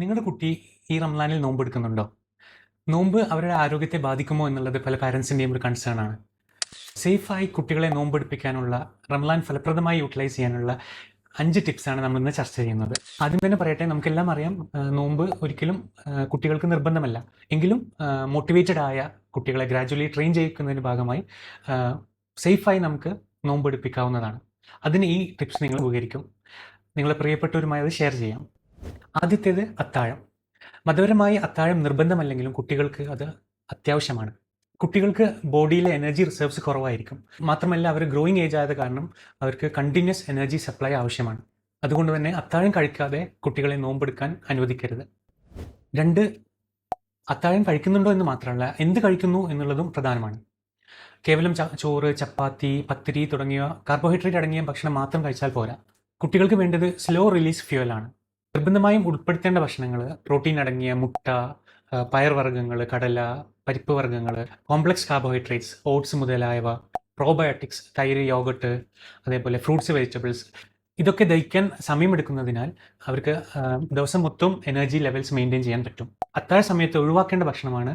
നിങ്ങളുടെ കുട്ടി ഈ റംലാനിൽ നോമ്പെടുക്കുന്നുണ്ടോ? നോമ്പ് അവരുടെ ആരോഗ്യത്തെ ബാധിക്കുമോ എന്നുള്ളത് പല പാരൻസിൻ്റെയും ഒരു കൺസേൺ ആണ്. സേഫായി കുട്ടികളെ നോമ്പെടുപ്പിക്കാനുള്ള, റംലാൻ ഫലപ്രദമായി യൂട്ടിലൈസ് ചെയ്യാനുള്ള 5 ടിപ്സാണ് നമ്മൾ ഇന്ന് ചർച്ച ചെയ്യുന്നത്. ആദ്യം തന്നെ പറയട്ടെ, നമുക്കെല്ലാം അറിയാം, നോമ്പ് ഒരിക്കലും കുട്ടികൾക്ക് നിർബന്ധമല്ല. എങ്കിലും മോട്ടിവേറ്റഡ് ആയ കുട്ടികളെ ഗ്രാജുവലി ട്രെയിൻ ചെയ്യിക്കുന്നതിൻ്റെ ഭാഗമായി സേഫായി നമുക്ക് നോമ്പെടുപ്പിക്കാവുന്നതാണ്. അതിന് ഈ ടിപ്സ് നിങ്ങൾ ഉപകരിക്കും. നിങ്ങളെ പ്രിയപ്പെട്ടവരുമായി അത് ഷെയർ ചെയ്യാം. ആദ്യത്തേത് അത്താഴം. മതപരമായി അത്താഴം നിർബന്ധമല്ലെങ്കിലും കുട്ടികൾക്ക് അത് അത്യാവശ്യമാണ്. കുട്ടികൾക്ക് ബോഡിയിലെ എനർജി റിസർവ്സ് കുറവായിരിക്കും. മാത്രമല്ല, അവർ ഗ്രോയിങ് ഏജ് ആയത് കാരണം അവർക്ക് കണ്ടിന്യൂസ് എനർജി സപ്ലൈ ആവശ്യമാണ്. അതുകൊണ്ട് തന്നെ അത്താഴം കഴിക്കാതെ കുട്ടികളെ നോമ്പെടുക്കാൻ അനുവദിക്കരുത്. 2, അത്താഴം കഴിക്കുന്നുണ്ടോ എന്ന് മാത്രമല്ല, എന്ത് കഴിക്കുന്നു എന്നുള്ളതും പ്രധാനമാണ്. കേവലം ചോറ്, ചപ്പാത്തി, പത്തിരി തുടങ്ങിയ കാർബോഹൈഡ്രേറ്റ് അടങ്ങിയ ഭക്ഷണം മാത്രം കഴിച്ചാൽ പോരാ. കുട്ടികൾക്ക് വേണ്ടത് സ്ലോ റിലീസ് ഫ്യൂവലാണ്. നിർബന്ധമായും ഉൾപ്പെടുത്തേണ്ട ഭക്ഷണങ്ങൾ പ്രോട്ടീൻ അടങ്ങിയ മുട്ട, പയർവർഗ്ഗങ്ങൾ, കടല, പരിപ്പ് വർഗ്ഗങ്ങൾ, കോംപ്ലക്സ് കാർബോഹൈഡ്രേറ്റ്സ്, ഓട്സ് മുതലായവ, പ്രോബയോട്ടിക്സ്, തൈര്, യോഗട്ട്, അതേപോലെ ഫ്രൂട്ട്സ്, വെജിറ്റബിൾസ്. ഇതൊക്കെ ദഹിക്കാൻ സമയമെടുക്കുന്നതിനാൽ അവർക്ക് ദിവസം മൊത്തം എനർജി ലെവൽസ് മെയിൻറ്റെയിൻ ചെയ്യാൻ പറ്റും. അത്താഴ സമയത്ത് ഒഴിവാക്കേണ്ട ഭക്ഷണമാണ്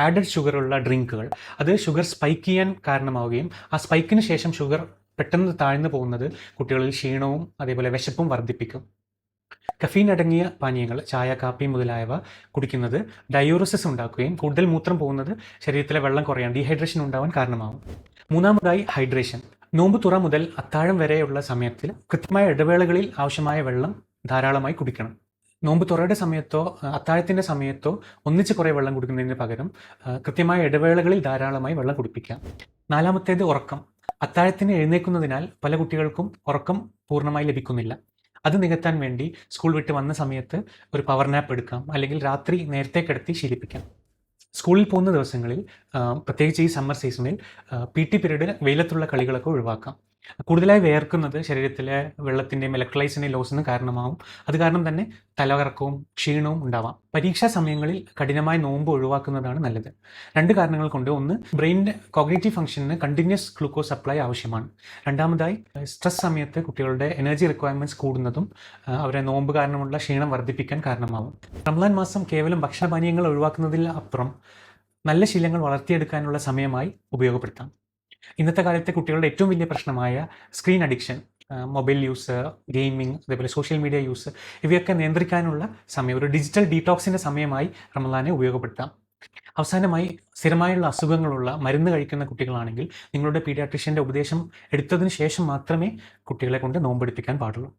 ആഡഡ് ഷുഗറുള്ള ഡ്രിങ്കുകൾ. അത് ഷുഗർ സ്പൈക്ക് ചെയ്യാൻ കാരണമാവുകയും ആ സ്പൈക്കിന് ശേഷം ഷുഗർ പെട്ടെന്ന് താഴ്ന്നു പോകുന്നത് കുട്ടികളിൽ ക്ഷീണവും അതേപോലെ വിശപ്പും വർദ്ധിപ്പിക്കും. കഫീൻ അടങ്ങിയ പാനീയങ്ങൾ, ചായ, കാപ്പി മുതലായവ കുടിക്കുന്നത് ഡയൂറസിസ് ഉണ്ടാക്കുകയും കൂടുതൽ മൂത്രം പോകുന്നത് ശരീരത്തിലെ വെള്ളം കുറയാൻ, ഡീഹൈഡ്രേഷൻ ഉണ്ടാവാൻ കാരണമാകും. മൂന്നാമതായി ഹൈഡ്രേഷൻ. നോമ്പ് തുറ മുതൽ അത്താഴം വരെയുള്ള സമയത്തിൽ കൃത്യമായ ഇടവേളകളിൽ ആവശ്യമായ വെള്ളം ധാരാളമായി കുടിക്കണം. നോമ്പ് തുറയുടെ സമയത്തോ അത്താഴത്തിൻ്റെ സമയത്തോ ഒന്നിച്ച് കുറേ വെള്ളം കുടിക്കുന്നതിന് പകരം കൃത്യമായ ഇടവേളകളിൽ ധാരാളമായി വെള്ളം കുടിപ്പിക്കാം. നാലാമത്തേത് ഉറക്കം. അത്താഴത്തിന് എഴുന്നേൽക്കുന്നതിനാൽ പല കുട്ടികൾക്കും ഉറക്കം പൂർണ്ണമായി ലഭിക്കുന്നില്ല. അത് നികത്താൻ വേണ്ടി സ്കൂൾ വിട്ട് വന്ന സമയത്ത് ഒരു പവർ നാപ്പ് എടുക്കാം, അല്ലെങ്കിൽ രാത്രി നേരത്തെ കിടത്തി ശീലിപ്പിക്കാം. സ്കൂളിൽ പോകുന്ന ദിവസങ്ങളിൽ, പ്രത്യേകിച്ച് ഈ സമ്മർ സീസണിൽ, PT പീരീഡിൽ വെയിലത്തുള്ള കളികളൊക്കെ ഒഴിവാക്കാം. കൂടുതലായി വേർക്കുന്നത് ശരീരത്തിലെ വെള്ളത്തിൻ്റെയും ഇലക്ട്രോലൈറ്റ്സിൻ്റെയും ലോസിന് കാരണമാവും. അത് കാരണം തന്നെ തലകറക്കവും ക്ഷീണവും ഉണ്ടാവാം. പരീക്ഷാ സമയങ്ങളിൽ കഠിനമായ നോമ്പ് ഒഴിവാക്കുന്നതാണ് നല്ലത്. 2 കാരണങ്ങൾ കൊണ്ട്. ഒന്ന്, ബ്രെയിനിൻ്റെ കോഗ്നിറ്റീവ് ഫംഗ്ഷന് കണ്ടിന്യൂസ് ഗ്ലൂക്കോസ് സപ്ലൈ ആവശ്യമാണ്. രണ്ടാമതായി, സ്ട്രെസ് സമയത്ത് കുട്ടികളുടെ എനർജി റിക്വയർമെൻറ്റ്സ് കൂടുന്നതും അവരെ നോമ്പ് കാരണമുള്ള ക്ഷീണം വർദ്ധിപ്പിക്കാൻ കാരണമാവും. റംലാൻ മാസം കേവലം ഭക്ഷണപാനീയങ്ങൾ ഒഴിവാക്കുന്നതിൽ അപ്പുറം നല്ല ശീലങ്ങൾ വളർത്തിയെടുക്കാനുള്ള സമയമായി ഉപയോഗപ്പെടുത്താം. ഇന്നത്തെ കാലത്തെ കുട്ടികളുടെ ഏറ്റവും വലിയ പ്രശ്നമായ screen addiction, mobile use, gaming, അതേപോലെ സോഷ്യൽ മീഡിയ യൂസ്, ഇവയൊക്കെ നിയന്ത്രിക്കാനുള്ള സമയം, ഒരു ഡിജിറ്റൽ ഡീടോക്സിൻ്റെ സമയമായി റമളാനെ ഉപയോഗപ്പെടുത്താം. അവസാനമായി, സ്ഥിരമായുള്ള അസുഖങ്ങളുള്ള, മരുന്ന് കഴിക്കുന്ന കുട്ടികളാണെങ്കിൽ നിങ്ങളുടെ പീഡിയാട്രീഷ്യൻ്റെ ഉപദേശം എടുത്തതിന് ശേഷം മാത്രമേ കുട്ടികളെ കൊണ്ട് നോമ്പെടുപ്പിക്കാൻ പാടുള്ളൂ.